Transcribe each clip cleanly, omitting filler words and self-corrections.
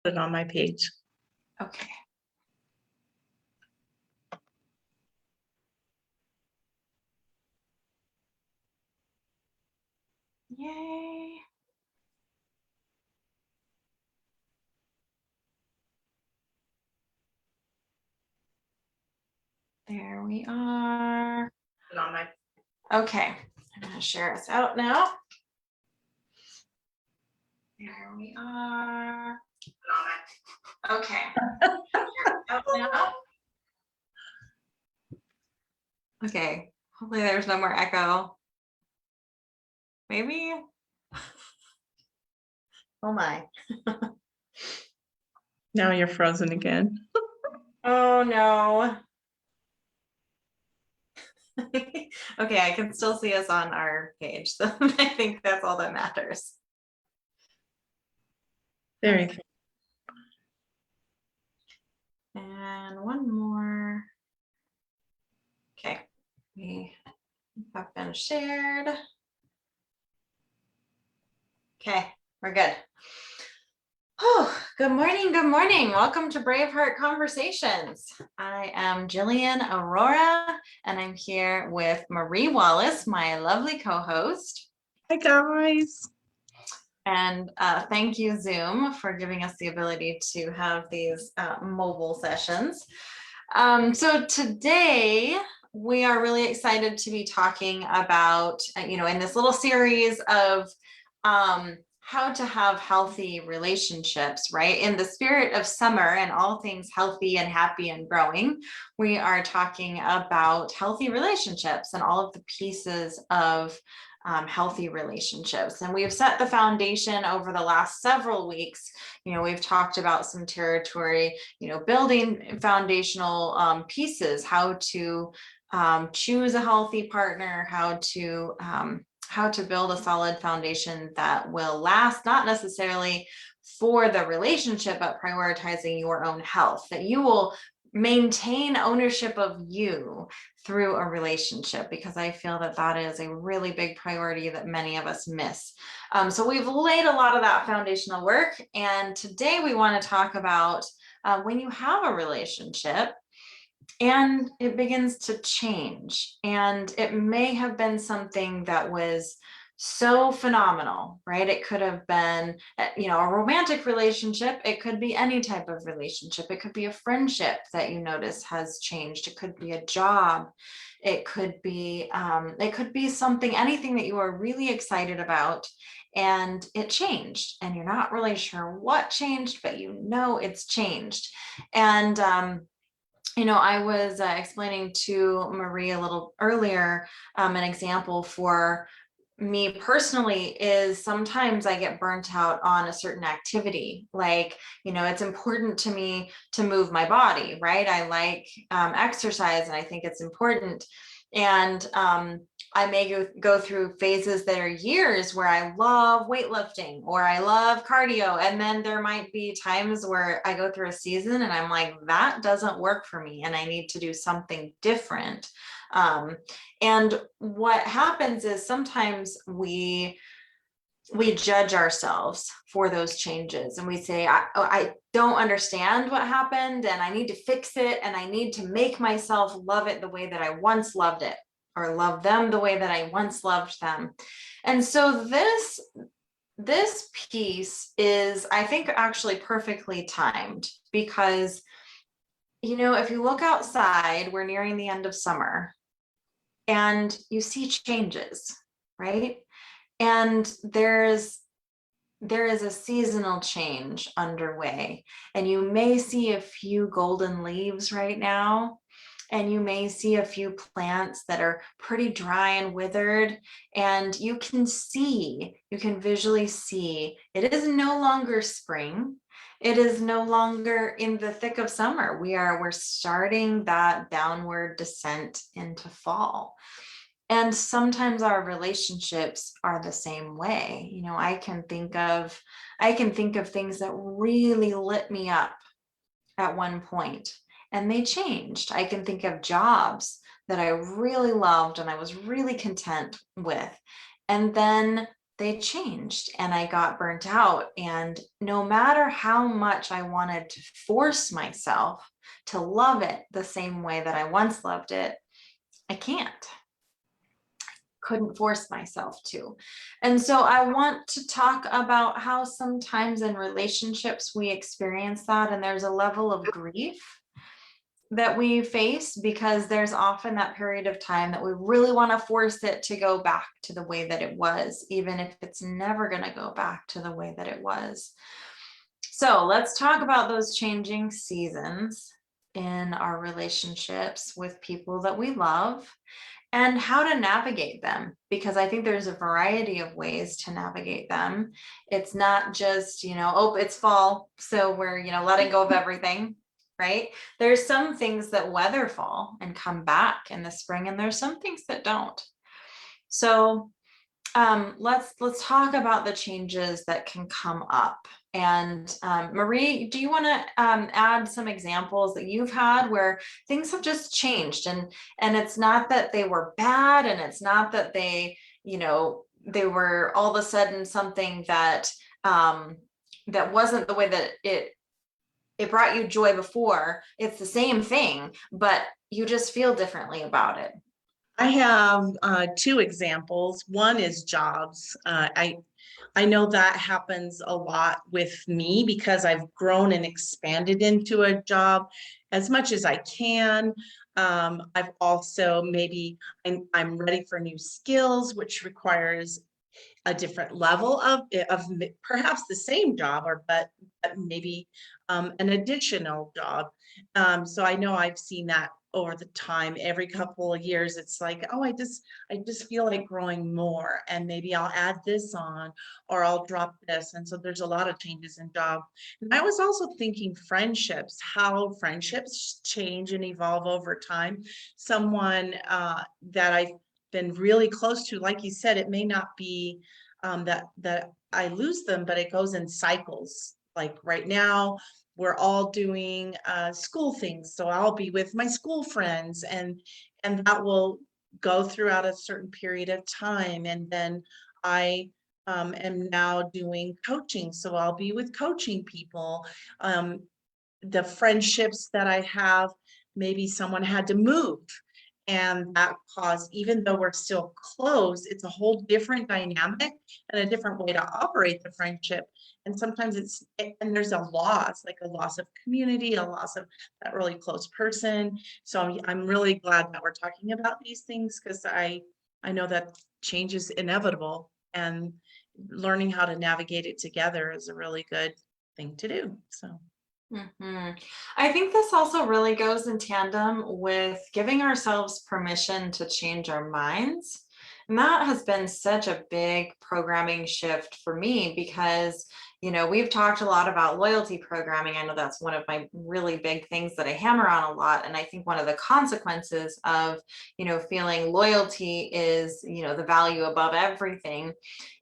Put it on my page. Okay. Yay. There we are. Put it on my. Okay, I'm going to share us out now. There we are. Okay. Out now. Okay, hopefully there's no more echo. Maybe. Oh my. Now you're frozen again. Oh no. Okay, I can still see us on our page, so I think that's all that matters. Very good. And one more. Okay, we have been shared. Okay, we're good. Oh, good morning, good morning. Welcome to Braveheart Conversations. I am Jillian Aurora, and I'm here with Marie Wallace, my lovely co-host. Hi, guys. And thank you, Zoom, for giving us the ability to have these mobile sessions. So today, we are really excited to be talking about, in this little series of how to have healthy relationships, right? In the spirit of summer and all things healthy and happy and growing, we are talking about healthy relationships and all of the pieces of healthy relationships. And we've set the foundation over the last several weeks. We've talked about some territory, building foundational pieces, how to choose a healthy partner, how to build a solid foundation that will last, not necessarily for the relationship, but prioritizing your own health, that you will maintain ownership of you through a relationship, because I feel that that is a really big priority that many of us miss. So we've laid a lot of that foundational work. And today we want to talk about when you have a relationship and it begins to change, and it may have been something that was so phenomenal, right? It could have been, a romantic relationship. It could be any type of relationship. It could be a friendship that you notice has changed. It could be a job. It could be something, anything that you are really excited about, and it changed, and you're not really sure what changed, but it's changed. And I was explaining to Marie a little earlier, an example for me personally is sometimes I get burnt out on a certain activity. Like, it's important to me to move my body, right? I like exercise, and I think it's important. And I may go through phases that are years where I love weightlifting or I love cardio. And then there might be times where I go through a season and I'm like, that doesn't work for me, and I need to do something different. And what happens is sometimes we judge ourselves for those changes, and we say, I don't understand what happened, and I need to fix it, and I need to make myself love it the way that I once loved it, or love them the way that I once loved them. And so this piece is, I think, actually perfectly timed, because if you look outside, we're nearing the end of summer, and you see changes, right? And there is a seasonal change underway, and you may see a few golden leaves right now, and you may see a few plants that are pretty dry and withered, and you can visually see it is no longer spring. It is no longer in the thick of summer. We're starting that downward descent into fall. And sometimes our relationships are the same way. I can think of things that really lit me up at one point, and they changed. I can think of jobs that I really loved and I was really content with, and then they changed and I got burnt out. And no matter how much I wanted to force myself to love it the same way that I once loved it, I couldn't force myself to. And so I want to talk about how sometimes in relationships we experience that, and there's a level of grief that we face because there's often that period of time that we really want to force it to go back to the way that it was, even if it's never going to go back to the way that it was. So let's talk about those changing seasons in our relationships with people that we love and how to navigate them, because I think there's a variety of ways to navigate them. It's not just, oh, it's fall, so we're, letting go of everything, right? There's some things that weather fall and come back in the spring, and there's some things that don't. So let's talk about the changes that can come up. And Marie, do you want to add some examples that you've had where things have just changed, and it's not that they were bad, and it's not that they were all of a sudden something that that wasn't the way that it brought you joy before. It's the same thing, but you just feel differently about it. I have two examples. One is jobs. I know that happens a lot with me because I've grown and expanded into a job as much as I can. I've also I'm ready for new skills, which requires a different level of perhaps the same job, but maybe an additional job. So I know I've seen that over the time. Every couple of years, it's like, oh, I just feel like growing more, and maybe I'll add this on, or I'll drop this. And so there's a lot of changes in job. And I was also thinking friendships, how friendships change and evolve over time. Someone that I've been really close to, like you said, it may not be that I lose them, but it goes in cycles. Like right now, we're all doing school things, so I'll be with my school friends, and that will go throughout a certain period of time. And then I am now doing coaching, so I'll be with coaching people. The friendships that I have, maybe someone had to move, and that caused, even though we're still close, it's a whole different dynamic and a different way to operate the friendship. And sometimes and there's a loss, like a loss of community, a loss of that really close person. So I'm really glad that we're talking about these things, because I know that change is inevitable, and learning how to navigate it together is a really good thing to do. So. I think this also really goes in tandem with giving ourselves permission to change our minds. And that has been such a big programming shift for me because, we've talked a lot about loyalty programming. I know that's one of my really big things that I hammer on a lot. And I think one of the consequences of, feeling loyalty is, the value above everything,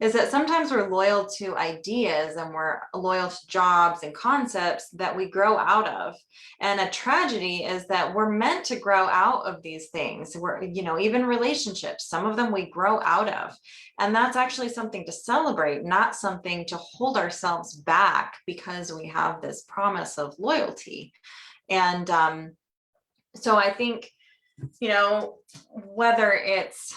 is that sometimes we're loyal to ideas and we're loyal to jobs and concepts that we grow out of. And a tragedy is that we're meant to grow out of these things. We're, even relationships, some of them we grow out of. And that's actually something to celebrate, not something to hold ourselves back because we have this promise of loyalty. And so I think, whether it's,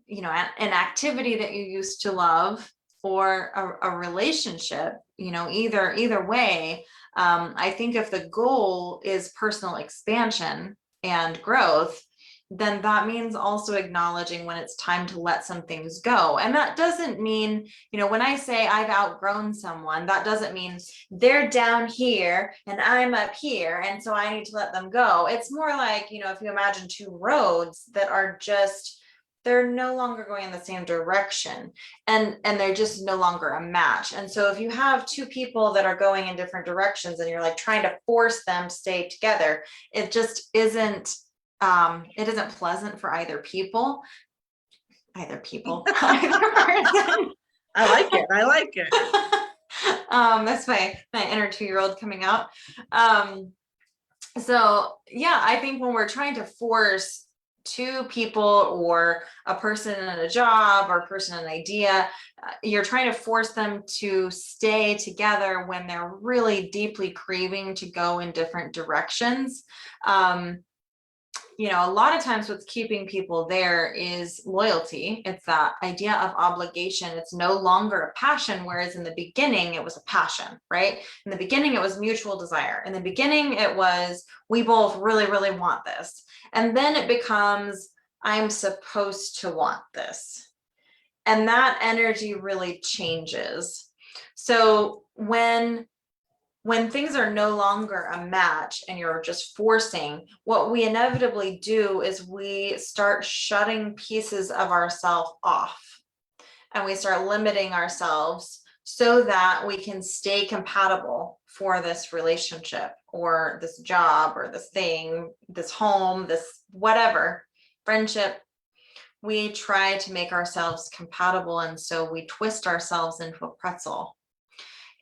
an activity that you used to love or a relationship, either way, I think if the goal is personal expansion and growth, then that means also acknowledging when it's time to let some things go. And that doesn't mean, when I say I've outgrown someone, that doesn't mean they're down here and I'm up here, and so I need to let them go. It's more like, if you imagine two roads that are just, they're no longer going in the same direction, and they're just no longer a match. And so if you have two people that are going in different directions and you're like trying to force them to stay together, it just isn't pleasant for either either person. I like it. That's my inner 2-year-old coming out. So yeah, I think when we're trying to force two people or a person in a job or a person in an idea, you're trying to force them to stay together when they're really deeply craving to go in different directions. A lot of times what's keeping people there is loyalty. It's that idea of obligation. It's no longer a passion, whereas in the beginning it was a passion, right? In the beginning it was mutual desire. In the beginning it was, we both really, really want this. And then it becomes, I'm supposed to want this. And that energy really changes. So when things are no longer a match and you're just forcing, what we inevitably do is we start shutting pieces of ourselves off, and we start limiting ourselves so that we can stay compatible for this relationship or this job or this thing, this home, this whatever, friendship. We try to make ourselves compatible, and so we twist ourselves into a pretzel.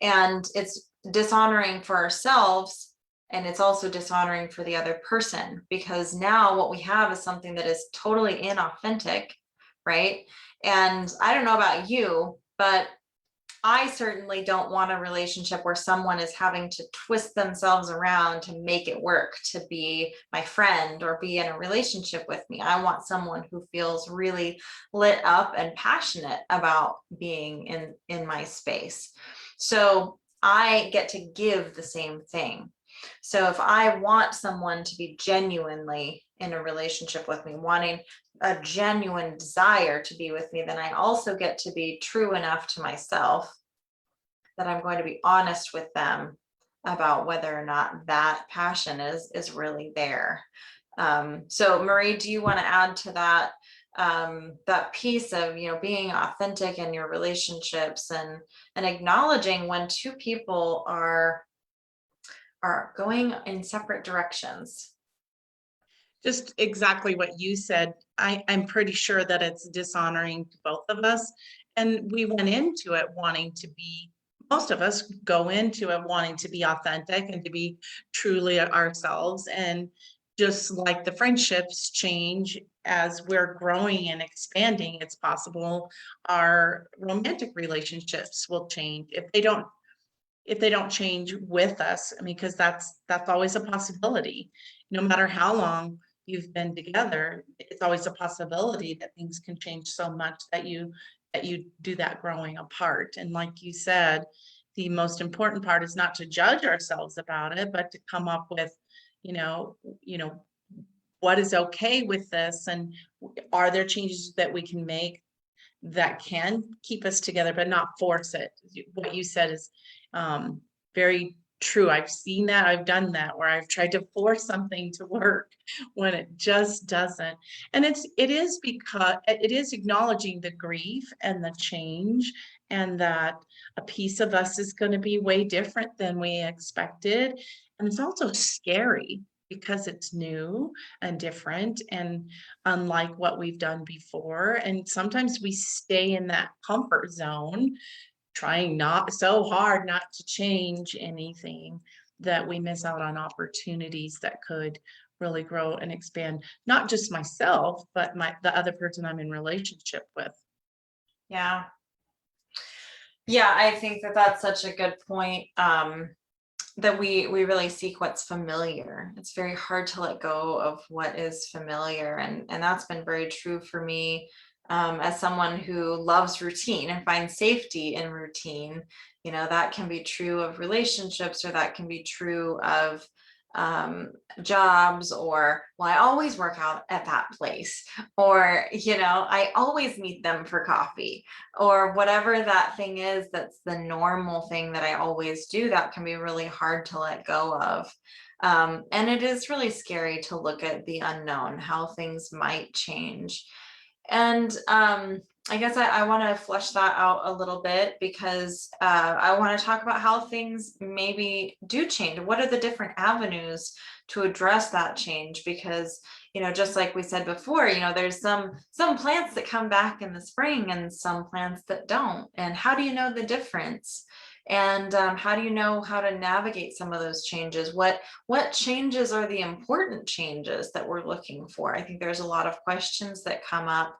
And it's dishonoring for ourselves, and it's also dishonoring for the other person, because now what we have is something that is totally inauthentic, right? And I don't know about you, but I certainly don't want a relationship where someone is having to twist themselves around to make it work, to be my friend or be in a relationship with me. I want someone who feels really lit up and passionate about being in my space. So I get to give the same thing. So if I want someone to be genuinely in a relationship with me, wanting a genuine desire to be with me, then I also get to be true enough to myself that I'm going to be honest with them about whether or not that passion is really there. So Marie, do you want to add to that? That piece of being authentic in your relationships and acknowledging when two people are going in separate directions. Just exactly what you said. I'm pretty sure that it's dishonoring to both of us. And we went into it wanting to be, most of us go into it wanting to be authentic and to be truly ourselves. And just like the friendships change as we're growing and expanding, it's possible our romantic relationships will change if they don't change with us. I mean, because that's always a possibility. No matter how long you've been together, it's always a possibility that things can change so much that you do that growing apart. And like you said, the most important part is not to judge ourselves about it, but to come up with, what is okay with this, and are there changes that we can make that can keep us together, but not force it. What you said is very true. I've seen that. I've done that where I've tried to force something to work when it just doesn't. And it is because it is acknowledging the grief and the change, and that a piece of us is going to be way different than we expected. And it's also scary because it's new and different and unlike what we've done before. And sometimes we stay in that comfort zone, trying not so hard not to change anything, that we miss out on opportunities that could really grow and expand, not just myself, but the other person I'm in relationship with. Yeah. Yeah, I think that's such a good point. That we really seek what's familiar. It's very hard to let go of what is familiar, and that's been very true for me as someone who loves routine and finds safety in routine. That can be true of relationships, or that can be true of jobs, or I always work out at that place, or I always meet them for coffee, or whatever that thing is that's the normal thing that I always do. That can be really hard to let go of, and it is really scary to look at the unknown, how things might change. And I guess I want to flesh that out a little bit, because I want to talk about how things maybe do change. What are the different avenues to address that change? Because, just like we said before, there's some plants that come back in the spring and some plants that don't. And how do you know the difference? And how do you know how to navigate some of those changes? What changes are the important changes that we're looking for? I think there's a lot of questions that come up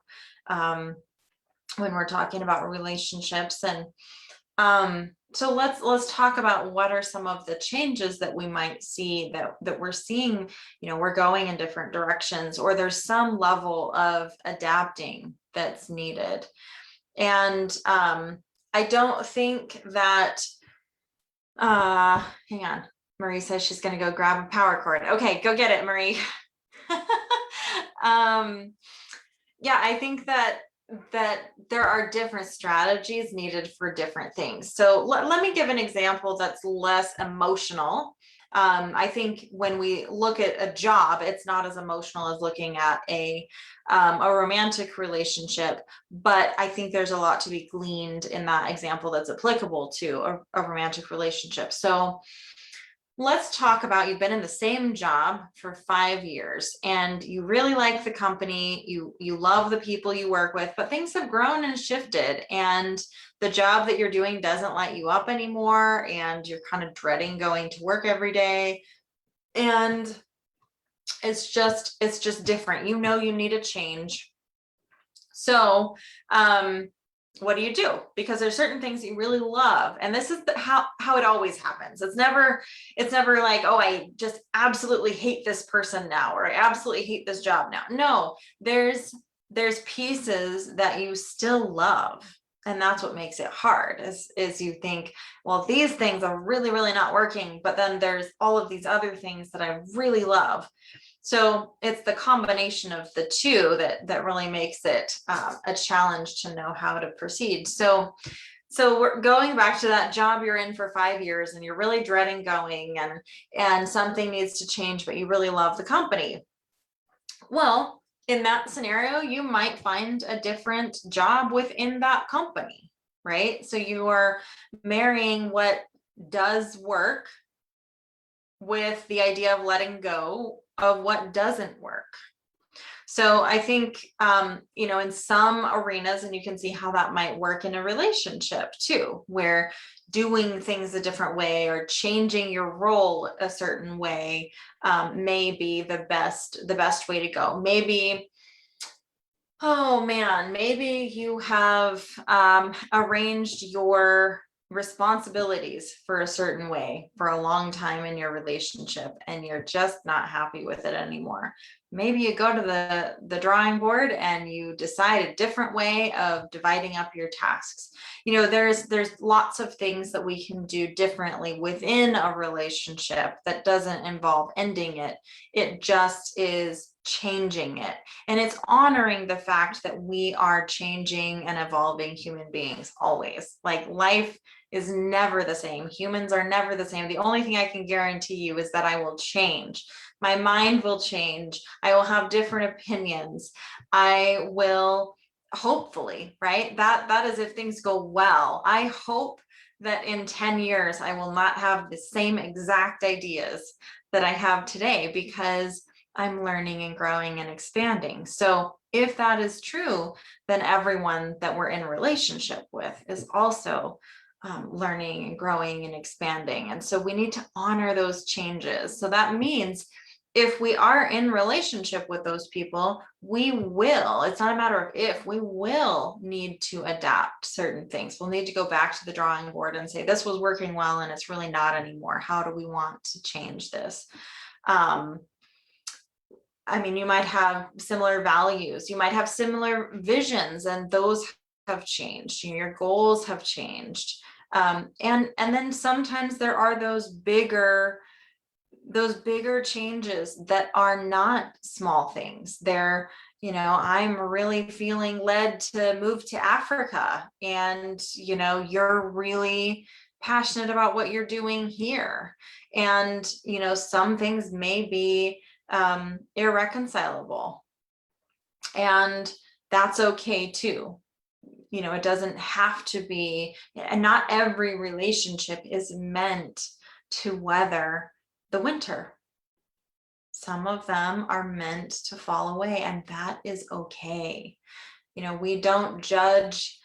when we're talking about relationships. And so let's talk about what are some of the changes that we might see that we're seeing. We're going in different directions, or there's some level of adapting that's needed. And I don't think that hang on, Marie says she's going to go grab a power cord. Okay, go get it, Marie. Yeah, I think that there are different strategies needed for different things. So let me give an example that's less emotional. I think when we look at a job, it's not as emotional as looking at a romantic relationship, but I think there's a lot to be gleaned in that example that's applicable to a romantic relationship. So let's talk about, you've been in the same job for 5 years and you really like the company, you love the people you work with, but things have grown and shifted, and the job that you're doing doesn't light you up anymore, and you're kind of dreading going to work every day, and it's just different. You need a change. So what do? Because there's certain things you really love. And this is how it always happens. It's never like, oh, I just absolutely hate this person now, or I absolutely hate this job now. No, there's pieces that you still love. And that's what makes it hard, is you think, well, these things are really, really not working, but then there's all of these other things that I really love. So it's the combination of the two that really makes it a challenge to know how to proceed. So we're going back to that job you're in for 5 years and you're really dreading going, and something needs to change, but you really love the company. Well, in that scenario, you might find a different job within that company, right? So you are marrying what does work with the idea of letting go of what doesn't work. So I think, in some arenas, and you can see how that might work in a relationship too, where doing things a different way or changing your role a certain way may be the best way to go. Maybe, oh man, maybe you have arranged your responsibilities for a certain way for a long time in your relationship, and you're just not happy with it anymore. Maybe you go to the drawing board and you decide a different way of dividing up your tasks. There's lots of things that we can do differently within a relationship that doesn't involve ending it. It just is changing it. And it's honoring the fact that we are changing and evolving human beings always. Like, life is never the same. Humans are never the same. The only thing I can guarantee you is that I will change. My mind will change. I will have different opinions. I will, hopefully, right? That is if things go well. I hope that in 10 years, I will not have the same exact ideas that I have today, because I'm learning and growing and expanding. So if that is true, then everyone that we're in a relationship with is also learning and growing and expanding. And so we need to honor those changes. So that means if we are in relationship with those people, we will, it's not a matter of if, we will need to adapt certain things. We'll need to go back to the drawing board and say, this was working well and it's really not anymore. How do we want to change this? You might have similar values, you might have similar visions, and those have changed. Your goals have changed. And then sometimes there are those bigger changes that are not small things. They're, I'm really feeling led to move to Africa, and, you're really passionate about what you're doing here. And, some things may be irreconcilable, and that's okay too. It doesn't have to be, and not every relationship is meant to weather the winter. Some of them are meant to fall away, and that is okay. We don't judge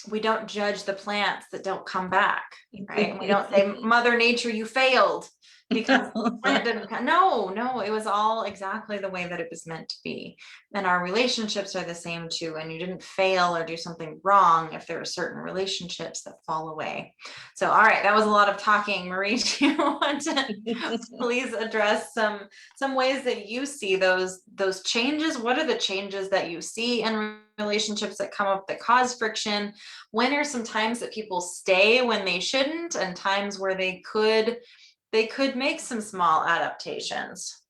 we don't judge the plants that don't come back, right? We don't say, Mother Nature, you failed because the plant didn't come. No, no, it was all exactly the way that it was meant to be. And our relationships are the same too. And you didn't fail or do something wrong if there are certain relationships that fall away. So, all right, that was a lot of talking. Marie, do you want to please address some ways that you see those changes? What are the changes that you see in relationships that come up that cause friction? When are some times that people stay when they shouldn't, and times where they could make some small adaptations?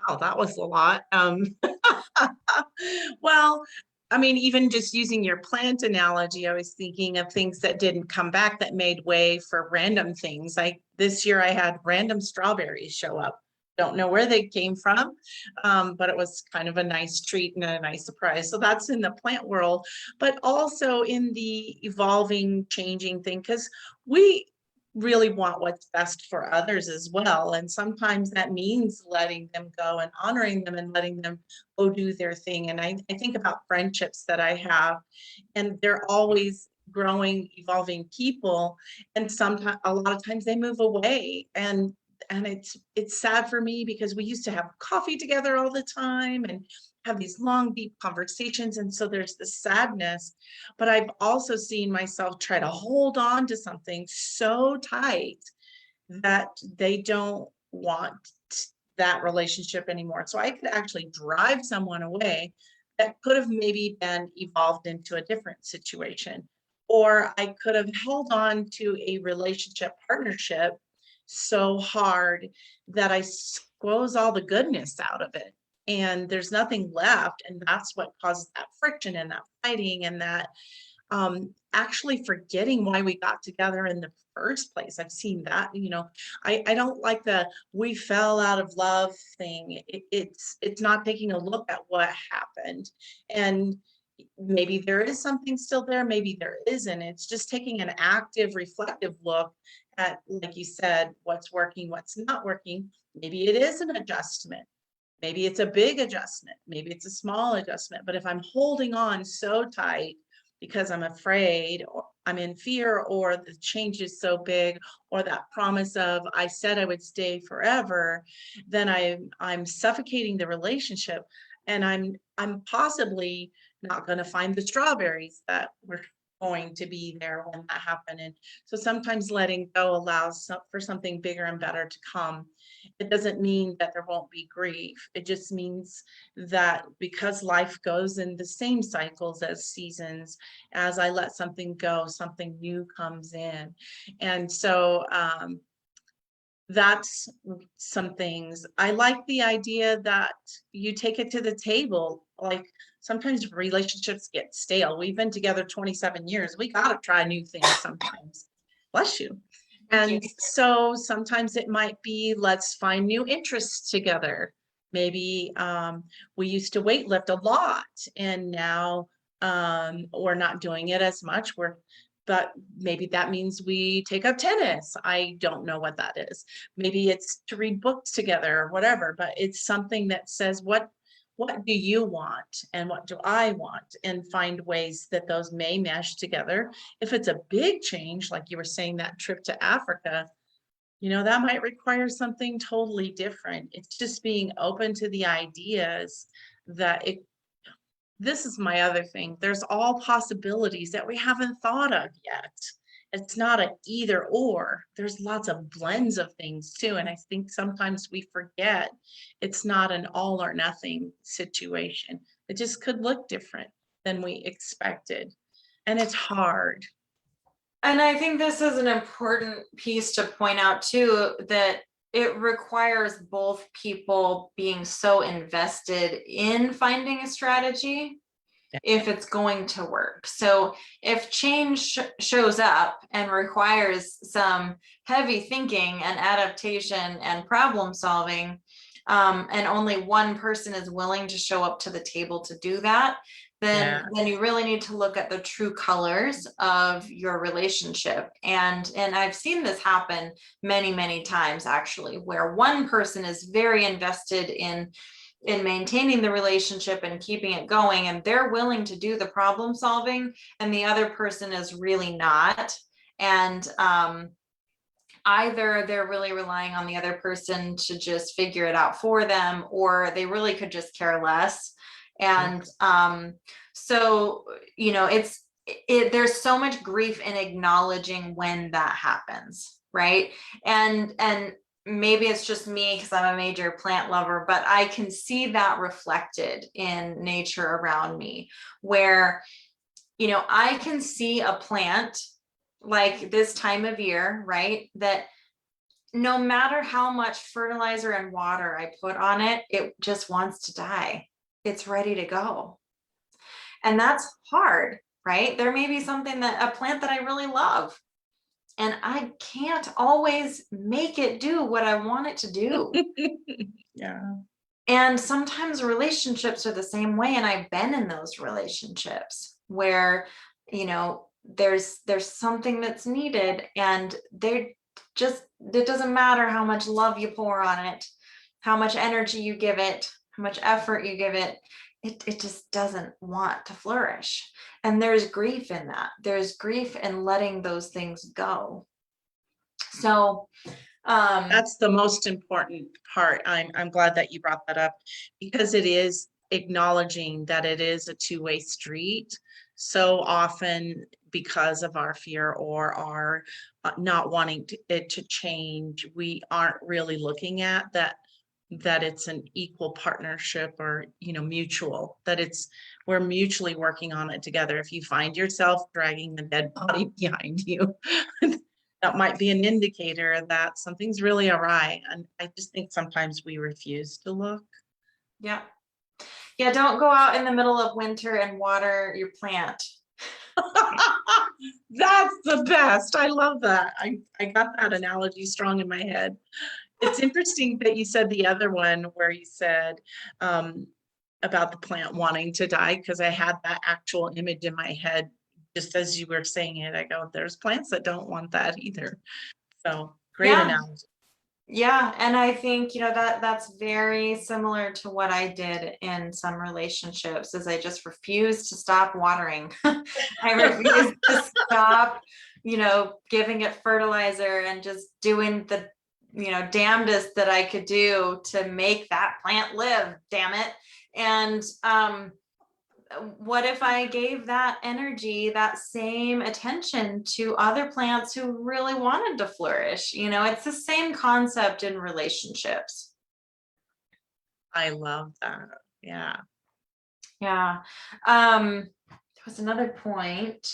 Wow, that was a lot. Well, I mean, even just using your plant analogy, I was thinking of things that didn't come back that made way for random things. Like this year, I had random strawberries show up. Don't know where they came from, but it was kind of a nice treat and a nice surprise. So that's in the plant world, but also in the evolving, changing thing, because we really want what's best for others as well. And sometimes that means letting them go and honoring them and letting them go do their thing. And I think about friendships that I have, and they're always growing, evolving people. And sometimes, a lot of times they move away, and it's sad for me because we used to have coffee together all the time and have these long, deep conversations. And so there's this sadness, but I've also seen myself try to hold on to something so tight that they don't want that relationship anymore. So I could actually drive someone away that could have maybe been evolved into a different situation. Or I could have held on to a relationship partnership so hard that I squeeze all the goodness out of it. And there's nothing left. And that's what causes that friction and that fighting and that actually forgetting why we got together in the first place. I've seen that, I don't like the we fell out of love thing. It's not taking a look at what happened. And maybe there is something still there, maybe there isn't. It's just taking an active, reflective look at, like you said, what's working, what's not working. Maybe it is an adjustment. Maybe it's a big adjustment. Maybe it's a small adjustment. But if I'm holding on so tight because I'm afraid or I'm in fear or the change is so big or that promise of I said I would stay forever, then I'm suffocating the relationship, and I'm possibly not going to find the strawberries that were going to be there when that happened. And so sometimes letting go allows for something bigger and better to come. It doesn't mean that there won't be grief. It just means that because life goes in the same cycles as seasons, as I let something go, something new comes in. And so that's some things. I like the idea that you take it to the table. Like sometimes relationships get stale. We've been together 27 years. We got to try new things sometimes. Bless you. And so sometimes it might be, let's find new interests together. Maybe we used to weight lift a lot and now we're not doing it as much. But maybe that means we take up tennis. I don't know what that is. Maybe it's to read books together or whatever, but it's something that says, what do you want and what do I want? And find ways that those may mesh together. If it's a big change, like you were saying, that trip to Africa, that might require something totally different. It's just being open to the ideas that this is my other thing. There's all possibilities that we haven't thought of yet. It's not an either or. There's lots of blends of things too. And I think sometimes we forget it's not an all or nothing situation. It just could look different than we expected. And it's hard. And I think this is an important piece to point out too, that it requires both people being so invested in finding a strategy if it's going to work. So if change shows up and requires some heavy thinking and adaptation and problem solving, and only one person is willing to show up to the table to do that, then you really need to look at the true colors of your relationship. And I've seen this happen many, many times actually, where one person is very invested in in maintaining the relationship and keeping it going, and they're willing to do the problem solving and the other person is really not. And either they're really relying on the other person to just figure it out for them, or they really could just care less. And so, you know, there's so much grief in acknowledging when that happens, right? And maybe it's just me because I'm a major plant lover, but I can see that reflected in nature around me, where, you know, I can see a plant like this time of year, right? That no matter how much fertilizer and water I put on it, it just wants to die. It's ready to go. And that's hard, right? There may be a plant that I really love, and I can't always make it do what I want it to do. Yeah. And sometimes relationships are the same way. And I've been in those relationships where, you know, there's something that's needed, and it doesn't matter how much love you pour on it, how much energy you give it, how much effort you give it, it just doesn't want to flourish. And there's grief in that. There's grief in letting those things go. So that's the most important part. I'm glad that you brought that up, because it is acknowledging that it is a two-way street. So often, because of our fear or our not wanting it to change, we aren't really looking at that it's an equal partnership, or, you know, mutual, that we're mutually working on it together. If you find yourself dragging the dead body behind you, that might be an indicator that something's really awry. And I just think sometimes we refuse to look. yeah. Yeah, don't go out in the middle of winter and water your plant. That's the best. I love that. I got that analogy strong in my head. It's interesting that you said the other one where you said about the plant wanting to die, because I had that actual image in my head just as you were saying it. I go, there's plants that don't want that either. So great analogy. Yeah, and I think, you know, that's very similar to what I did in some relationships, is I just refused to stop watering. I refused to stop, you know, giving it fertilizer and just doing the, you know, damnedest that I could do to make that plant live, damn it. And what if I gave that energy, that same attention to other plants who really wanted to flourish? You know, it's the same concept in relationships. I love that. Yeah. Yeah. There was another point.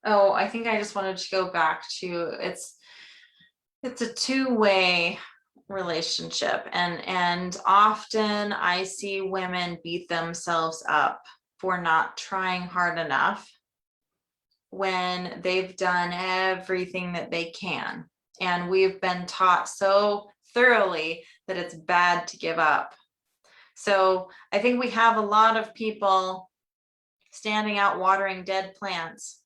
Oh, I think I just wanted to go back to it's a two-way relationship, and often I see women beat themselves up for not trying hard enough when they've done everything that they can. And we've been taught so thoroughly that it's bad to give up. So I think we have a lot of people standing out watering dead plants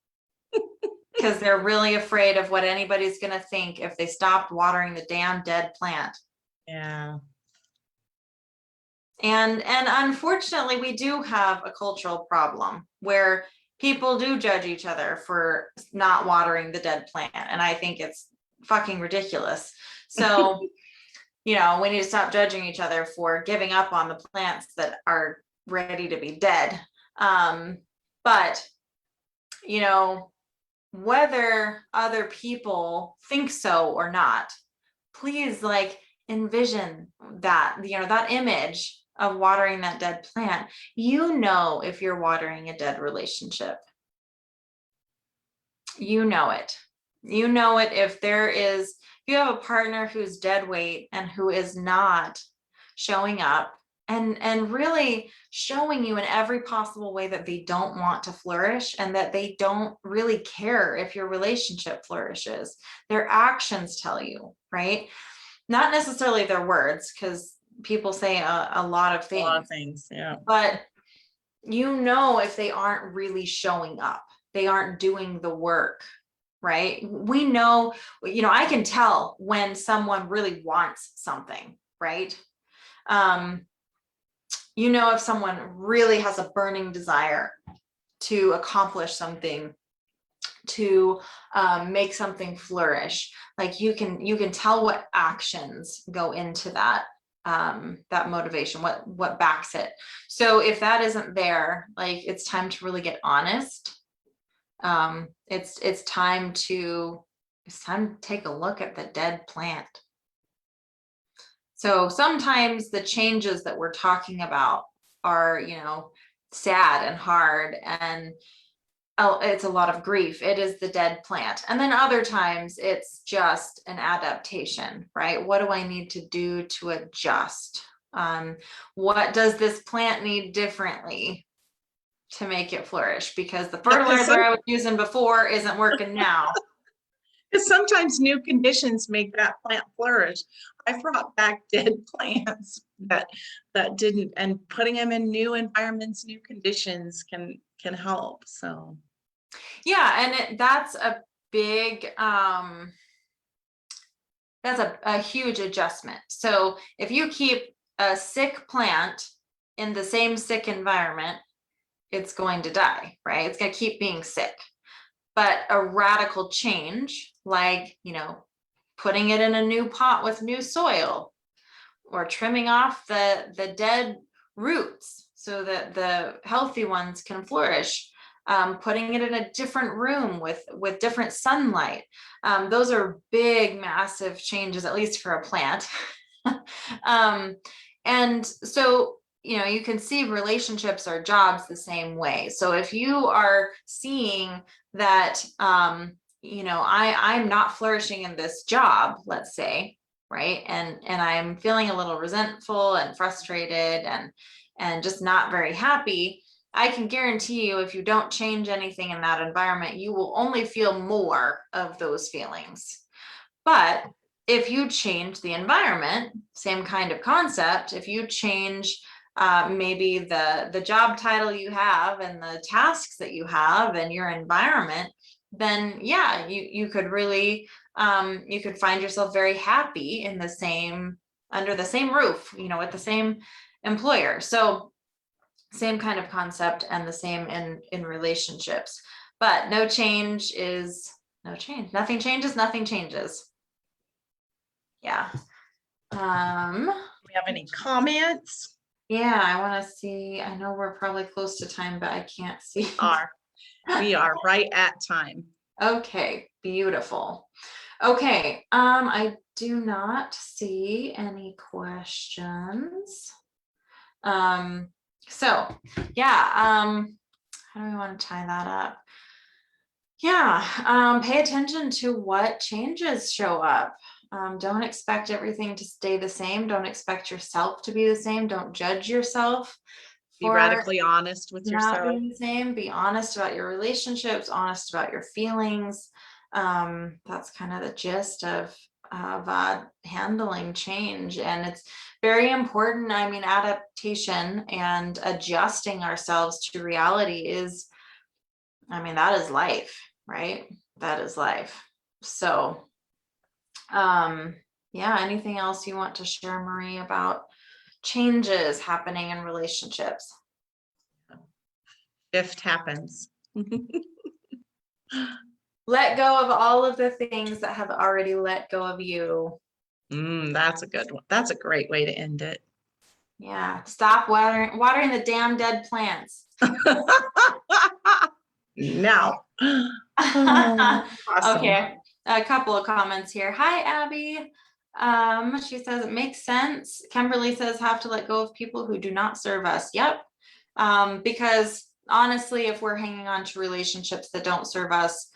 because they're really afraid of what anybody's going to think if they stopped watering the damn dead plant. Yeah. And unfortunately, we do have a cultural problem where people do judge each other for not watering the dead plant. And I think it's fucking ridiculous. So, you know, we need to stop judging each other for giving up on the plants that are ready to be dead. But, you know, whether other people think so or not, please, like, envision that, you know, that image of watering that dead plant. You know, if you're watering a dead relationship, you know it. You know it if you have a partner who's dead weight and who is not showing up and really showing you in every possible way that they don't want to flourish, and that they don't really care if your relationship flourishes. Their actions tell you, right? Not necessarily their words, because people say a lot of things. A lot of things, yeah. But you know, if they aren't really showing up, they aren't doing the work, right? We know, you know, I can tell when someone really wants something, right? you know, if someone really has a burning desire to accomplish something, to make something flourish, like you can tell what actions go into that, that motivation, what backs it. So if that isn't there, like it's time to really get honest. It's time to take a look at the dead plant. So sometimes the changes that we're talking about are, you know, sad and hard, and it's a lot of grief. It is the dead plant. And then other times it's just an adaptation, right? What do I need to do to adjust? What does this plant need differently to make it flourish? Because the fertilizer I was using before isn't working now. Because sometimes new conditions make that plant flourish. I brought back dead plants that didn't, and putting them in new environments, new conditions can help. So yeah, and that's a big that's a huge adjustment. So if you keep a sick plant in the same sick environment, it's going to die, right? It's going to keep being sick. But a radical change, like, you know, putting it in a new pot with new soil, or trimming off the dead roots so that the healthy ones can flourish, putting it in a different room with different sunlight. Those are big, massive changes, at least for a plant. And so, you know, you can see relationships or jobs the same way. So if you are seeing that, you know, I'm not flourishing in this job, let's say, right, and I'm feeling a little resentful and frustrated and just not very happy, I can guarantee you, if you don't change anything in that environment, you will only feel more of those feelings. But if you change the environment, same kind of concept, if you change maybe the job title you have and the tasks that you have and your environment, then yeah, you could really, you could find yourself very happy in the same, under the same roof, you know, with the same employer. So same kind of concept, and the same in relationships. But no change is no change. Nothing changes, nothing changes. Yeah. do we have any comments? Yeah, I want to see. I know we're probably close to time, but I can't see. We are right at time. Okay, beautiful. Okay, I do not see any questions. So yeah, how do we want to tie that up? Yeah, pay attention to what changes show up. Don't expect everything to stay the same. Don't expect yourself to be the same. Don't judge yourself. Be radically honest with not yourself. being the same. Be honest about your relationships, honest about your feelings. That's kind of the gist of handling change. And it's very important. I mean, adaptation and adjusting ourselves to reality is, I mean, that is life, right? That is life. So, yeah, anything else you want to share, Marie, about changes happening in relationships? Shift happens. Let go of all of the things that have already let go of you. That's a good one. That's a great way to end it. Yeah. Stop watering the damn dead plants. Now. Awesome. Okay. A couple of comments here. Hi, Abby. She says it makes sense. Kimberly says have to let go of people who do not serve us. Yep. Because honestly, if we're hanging on to relationships that don't serve us,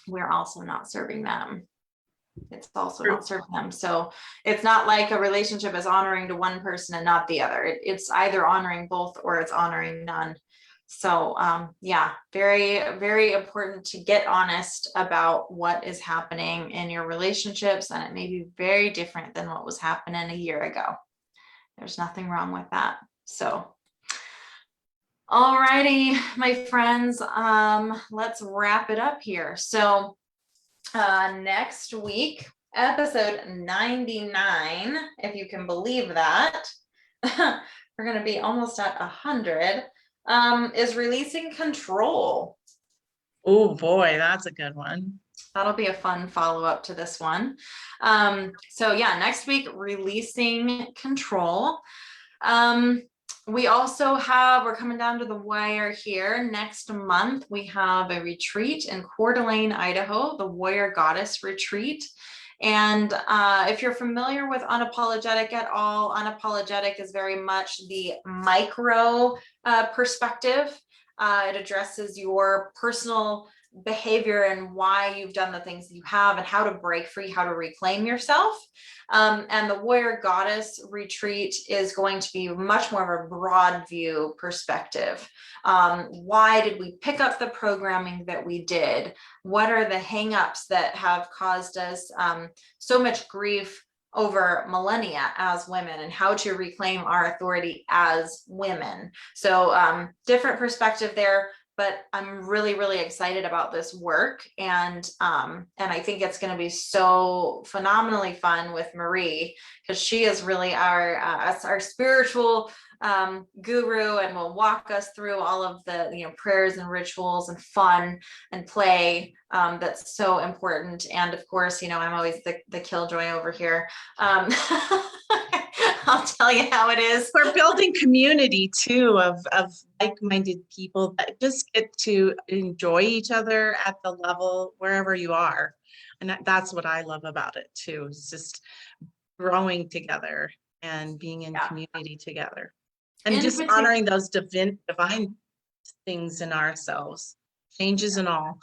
we're also not serving them. It's also not serving them. So it's not like a relationship is honoring to one person and not the other. It's either honoring both or it's honoring none. So yeah, very, very important to get honest about what is happening in your relationships, and it may be very different than what was happening a year ago. There's nothing wrong with that. So all righty, my friends, let's wrap it up here. So next week, episode 99, if you can believe that, we're going to be almost at 100, is releasing control. Oh boy, that's a good one. That'll be a fun follow-up to this one. So yeah, next week, releasing control. We also we're coming down to the wire here. Next month, we have a retreat in Coeur d'Alene, Idaho, the Warrior Goddess Retreat. And if you're familiar with Unapologetic at all, Unapologetic is very much the micro perspective. It addresses your personal behavior and why you've done the things that you have and how to break free, how to reclaim yourself. And the Warrior Goddess Retreat is going to be much more of a broad view perspective. Why did we pick up the programming that we did? What are the hangups that have caused us so much grief over millennia as women, and how to reclaim our authority as women? So different perspective there. But I'm really, really excited about this work, and I think it's going to be so phenomenally fun with Marie, because she is really our spiritual guru, and will walk us through all of the prayers and rituals and fun and play that's so important. And of course, I'm always the killjoy over here. I'll tell you how it is. We're building community too of like-minded people that just get to enjoy each other at the level wherever you are. And that's what I love about it too. It's just growing together and being in community together, and just honoring those divine things in ourselves, changes and all.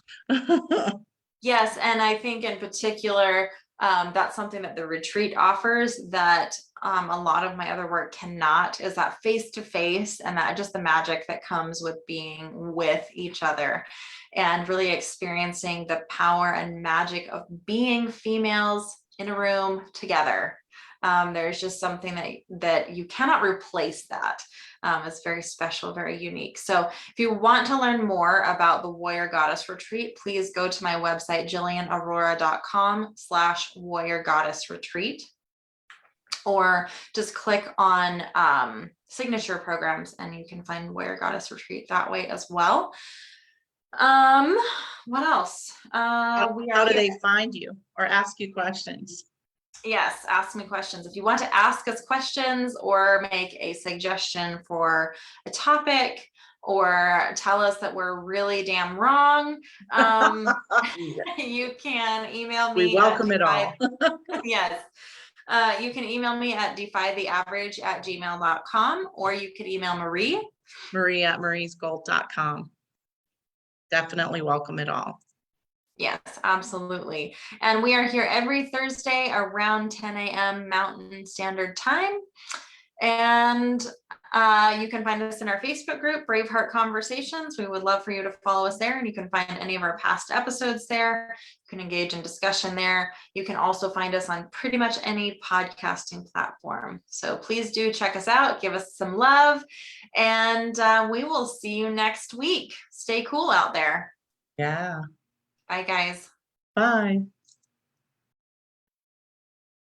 Yes, and I think in particular, that's something that the retreat offers that a lot of my other work cannot, is that face-to-face, and that just the magic that comes with being with each other and really experiencing the power and magic of being females in a room together. There's just something that you cannot replace that. It's very special, very unique. So if you want to learn more about the Warrior Goddess Retreat, please go to my website, jillianaurora.com/Warrior Goddess Retreat, or just click on signature programs and you can find Warrior Goddess Retreat that way as well. What else? How do they find you or ask you questions? Yes, ask me questions. If you want to ask us questions or make a suggestion for a topic, or tell us that we're really damn wrong, you can email me. We welcome it all. Yes. You can email me at defytheaverage@gmail.com, or you could email Marie at mariesgold.com. Definitely welcome it all. Yes, absolutely. And we are here every Thursday around 10 a.m. Mountain Standard Time. And you can find us in our Facebook group, Braveheart Conversations. We would love for you to follow us there, and you can find any of our past episodes there. You can engage in discussion there. You can also find us on pretty much any podcasting platform. So please do check us out, give us some love, and we will see you next week. Stay cool out there. Yeah. Bye, guys. Bye.